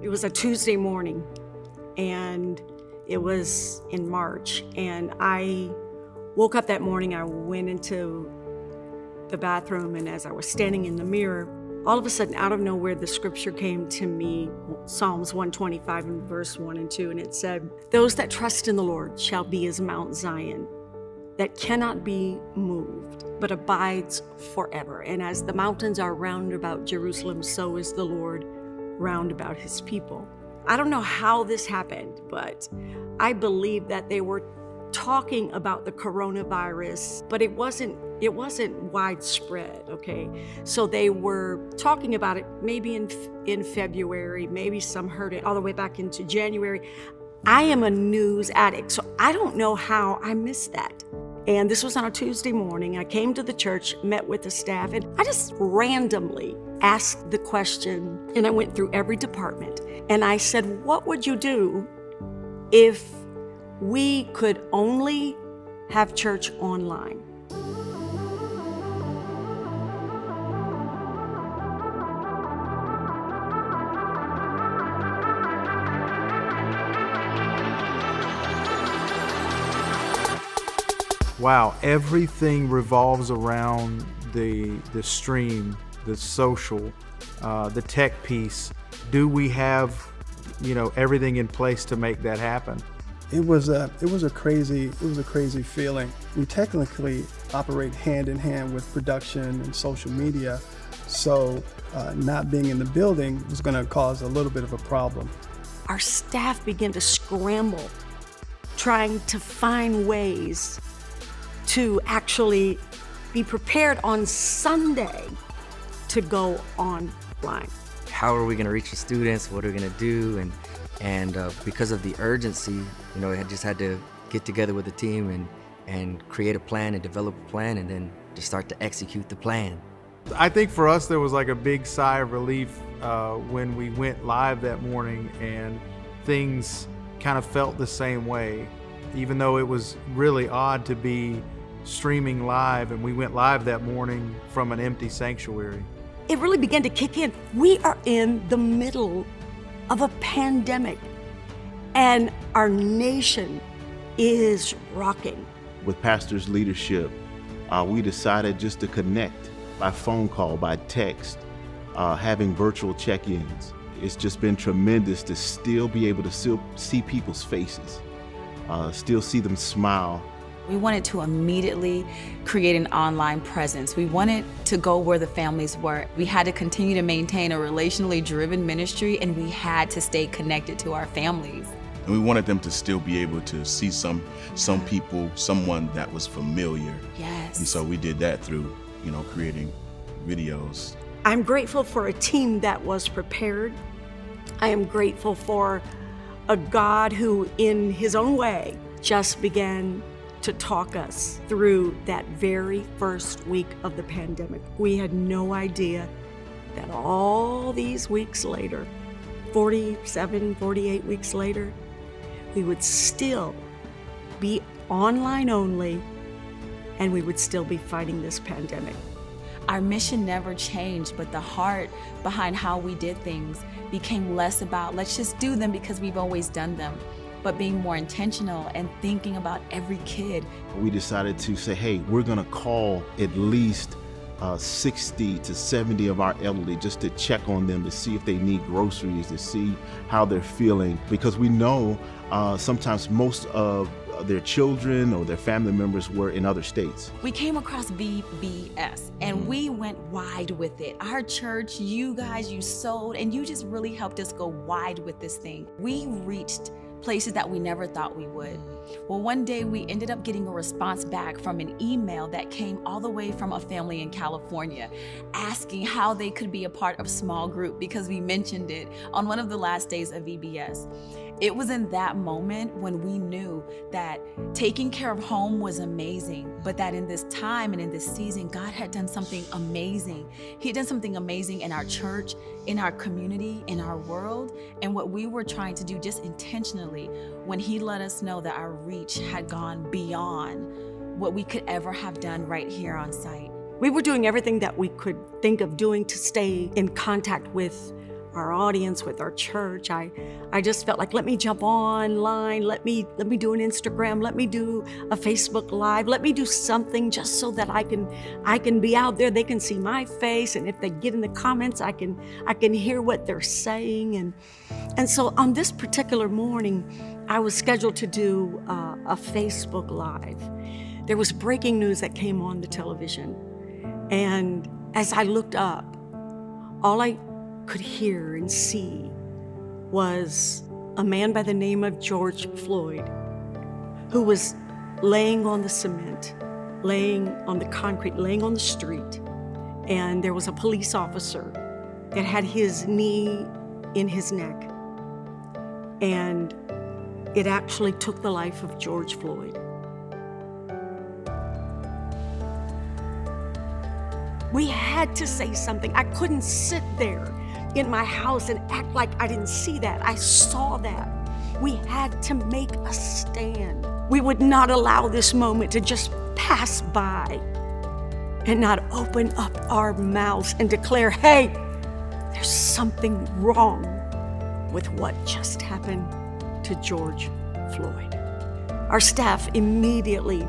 It was a Tuesday morning, and it was in March, and I woke up that morning. I went into the bathroom, and as I was standing in the mirror, all of a sudden, out of nowhere, the scripture came to me, Psalms 125 and verse 1 and 2, and it said, "Those that trust in the Lord shall be as Mount Zion, that cannot be moved, but abides forever. And as the mountains are round about Jerusalem, so is the Lord round about his people." I don't know how this happened, but I believe that they were talking about the coronavirus, but it wasn't widespread, okay? So they were talking about it maybe in February, maybe some heard it all the way back into January. I am a news addict, so I don't know how I missed that. And this was on a Tuesday morning. I came to the church, met with the staff, and I just randomly asked the question, and I went through every department. And I said, what would you do if we could only have church online? Wow, everything revolves around the stream, the social, the tech piece. Do we have, everything in place to make that happen? It was a crazy feeling. We technically operate hand in hand with production and social media, so not being in the building was going to cause a little bit of a problem. Our staff began to scramble, trying to find ways to actually be prepared on Sunday to go online. How are we going to reach the students? What are we going to do? And because of the urgency, I just had to get together with the team and create a plan and develop a plan and then just start to execute the plan. I think for us, there was like a big sigh of relief when we went live that morning, and things kind of felt the same way, even though it was really odd to be streaming live, and we went live that morning from an empty sanctuary. It really began to kick in. We are in the middle of a pandemic, and our nation is rocking. With Pastor's leadership, we decided just to connect by phone call, by text, having virtual check-ins. It's just been tremendous to still be able to still see people's faces, still see them smile. We wanted to immediately create an online presence. We wanted to go where the families were. We had to continue to maintain a relationally driven ministry, and we had to stay connected to our families. And we wanted them to still be able to see some people, someone that was familiar. Yes. And so we did that through, creating videos. I'm grateful for a team that was prepared. I am grateful for a God who, in his own way, just began to talk us through that very first week of the pandemic. We had no idea that all these weeks later, 47, 48 weeks later, we would still be online only, and we would still be fighting this pandemic. Our mission never changed, but the heart behind how we did things became less about let's just do them because we've always done them, but being more intentional and thinking about every kid. We decided to say, hey, we're gonna call at least 60 to 70 of our elderly just to check on them, to see if they need groceries, to see how they're feeling, because we know sometimes most of their children or their family members were in other states. We came across VBS and we went wide with it. Our church, you guys, you sold, and you just really helped us go wide with this thing. We reached places that we never thought we would. Well, one day we ended up getting a response back from an email that came all the way from a family in California asking how they could be a part of small group because we mentioned it on one of the last days of VBS. It was in that moment when we knew that taking care of home was amazing, but that in this time and in this season, God had done something amazing. He had done something amazing in our church, in our community, in our world, and what we were trying to do just intentionally when He let us know that our reach had gone beyond what we could ever have done right here on site. We were doing everything that we could think of doing to stay in contact with our audience, with our church. I just felt like, let me jump online, let me do an Instagram, let me do a Facebook Live, let me do something just so that I can be out there. They can see my face, and if they get in the comments, I can hear what they're saying. And so on this particular morning, I was scheduled to do a Facebook Live. There was breaking news that came on the television, and as I looked up, all I could hear and see was a man by the name of George Floyd, who was laying on the cement, laying on the concrete, laying on the street. And there was a police officer that had his knee in his neck. And it actually took the life of George Floyd. We had to say something. I couldn't sit there in my house and act like I didn't see that. I saw that. We had to make a stand. We would not allow this moment to just pass by and not open up our mouths and declare, hey, there's something wrong with what just happened to George Floyd. Our staff immediately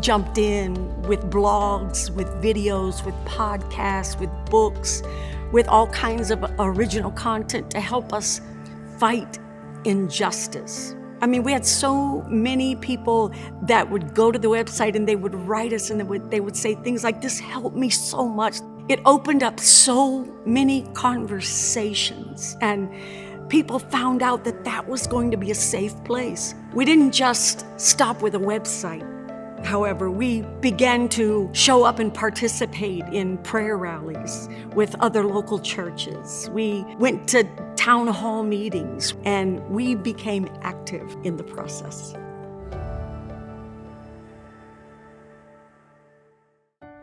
jumped in with blogs, with videos, with podcasts, with books, with all kinds of original content to help us fight injustice. I mean, we had so many people that would go to the website and they would write us and they would say things like, this helped me so much. It opened up so many conversations, and people found out that that was going to be a safe place. We didn't just stop with a website. However, we began to show up and participate in prayer rallies with other local churches. We went to town hall meetings, and we became active in the process.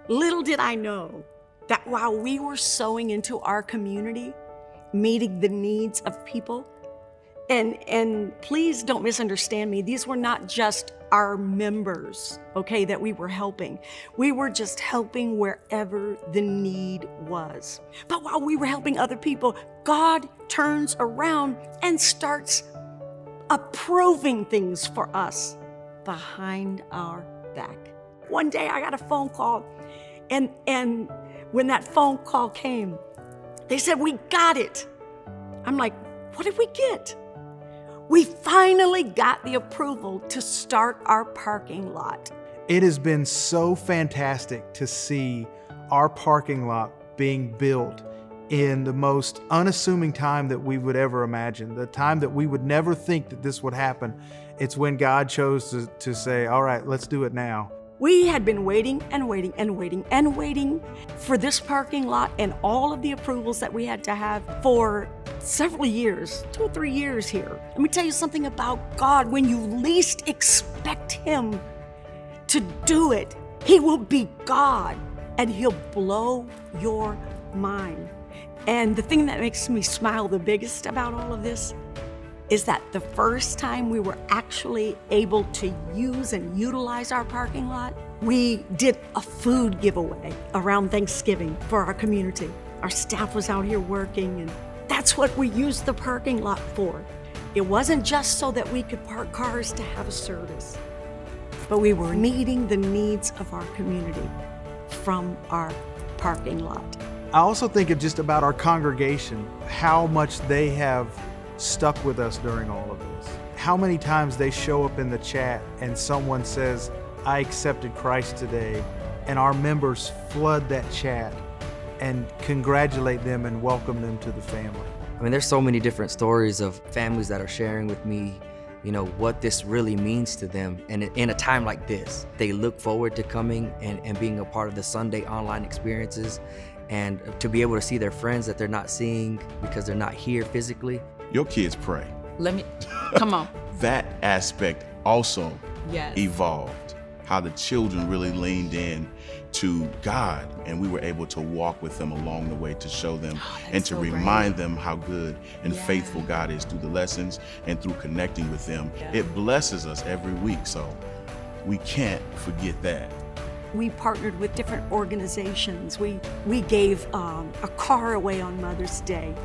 Little did I know that while we were sowing into our community, meeting the needs of people, and please don't misunderstand me, these were not just our members, okay, that we were helping. We were just helping wherever the need was. But while we were helping other people, God turns around and starts approving things for us behind our back. One day I got a phone call, and when that phone call came, they said, we got it. I'm like, what did we get? We finally got the approval to start our parking lot. It has been so fantastic to see our parking lot being built in the most unassuming time that we would ever imagine, the time that we would never think that this would happen. It's when God chose to say, all right, let's do it now. We had been waiting and waiting and waiting and waiting for this parking lot and all of the approvals that we had to have for several years, 2 or 3 years here. Let me tell you something about God. When you least expect Him to do it, He will be God, and He'll blow your mind. And the thing that makes me smile the biggest about all of this is that the first time we were actually able to use and utilize our parking lot, we did a food giveaway around Thanksgiving for our community. Our staff was out here working, and that's what we used the parking lot for. It wasn't just so that we could park cars to have a service, but we were meeting the needs of our community from our parking lot. I also think of just about our congregation, how much they have stuck with us during all of this. How many times they show up in the chat and someone says, I accepted Christ today, and our members flood that chat and congratulate them and welcome them to the family. I mean, there's so many different stories of families that are sharing with me, you know, what this really means to them. And in a time like this, they look forward to coming and being a part of the Sunday online experiences, and to be able to see their friends that they're not seeing because they're not here physically. Your kids pray. Come on. That aspect also Yes. evolved. How the children really leaned in to God, and we were able to walk with them along the way to show them and to so remind them how good and Yeah. faithful God is through the lessons and through connecting with them. Yeah. It blesses us every week, so we can't forget that. We partnered with different organizations. We gave a car away on Mother's Day.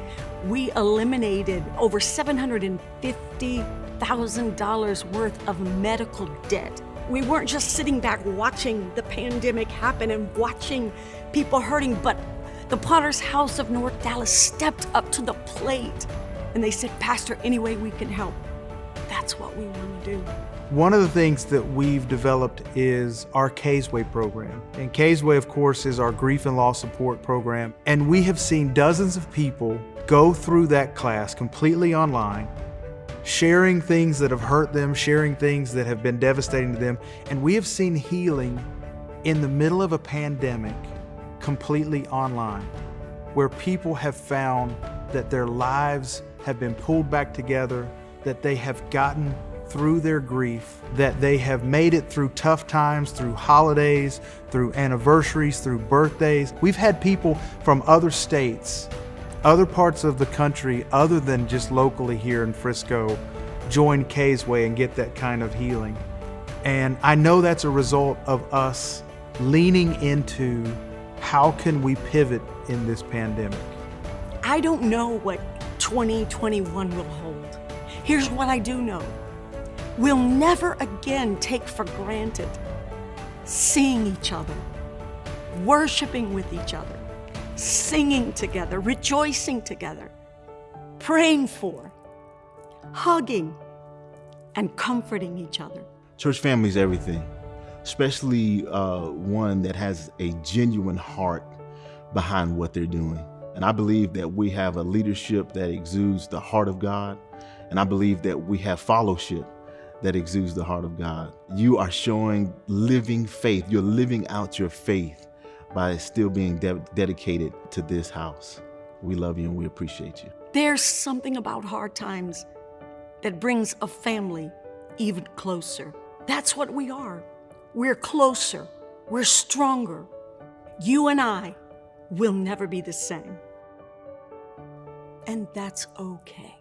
We eliminated over $750,000 worth of medical debt. We weren't just sitting back watching the pandemic happen and watching people hurting, but the Potter's House of North Dallas stepped up to the plate and they said, Pastor, any way we can help, that's what we want to do. One of the things that we've developed is our K's Way program. And K's Way, of course, is our grief and loss support program. And we have seen dozens of people go through that class completely online, sharing things that have hurt them, sharing things that have been devastating to them. And we have seen healing in the middle of a pandemic completely online, where people have found that their lives have been pulled back together, that they have gotten through their grief, that they have made it through tough times, through holidays, through anniversaries, through birthdays. We've had people from other states, other parts of the country, other than just locally here in Frisco, join K's Way and get that kind of healing. And I know that's a result of us leaning into how can we pivot in this pandemic. I don't know what 2021 will hold. Here's what I do know. We'll never again take for granted seeing each other, worshiping with each other, singing together, rejoicing together, praying for, hugging, and comforting each other. Church family is everything, especially one that has a genuine heart behind what they're doing. And I believe that we have a leadership that exudes the heart of God. And I believe that we have fellowship that exudes the heart of God. You are showing living faith. You're living out your faith by still being dedicated to this house. We love you and we appreciate you. There's something about hard times that brings a family even closer. That's what we are. We're closer. We're stronger. You and I will never be the same. And that's okay.